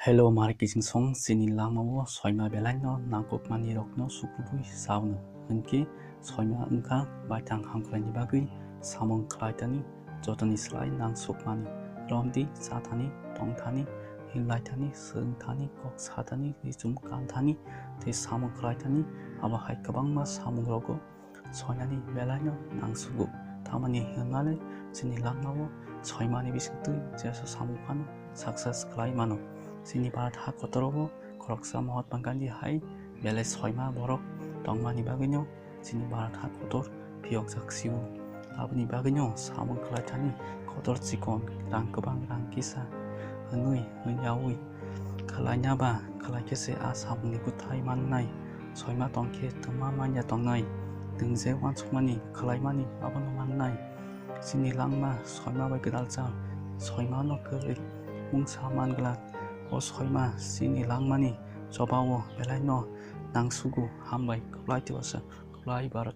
Hello, mari kising song sini langmawo soima belai no nangkop mani rokno sukubui sauna henki soima engka batang hangkrani bagui samong klaitani jotani slai nang sukmani romdi satani tongtani hinlaitani seungtani kok satani rijum kantani te samong klaitani abahai kabangma samong rogo soinani belai no nang sugu tamani hingale sini langmawo soimani bisingtui jesa samukano success klai mano sini barat ha kotorobo koroksa Mahatma Gandhi hai belai soima borok tongmani baginyo sini barat ha kotor piok jaksiu abni baginyo samong kelaitani kotor cikon rang kebang rang kisa henui henyaui kalanya ba kalai kese a samong nikutai mannai soima tongke tema manya tongnai dengje wan sukmani kalai mani abono mannai sini langma soima bai gedalja soima no kerik mungsa manglak o soima sini langmani cobawo belai no nang sugu hambai kulai tiwasa kulai barat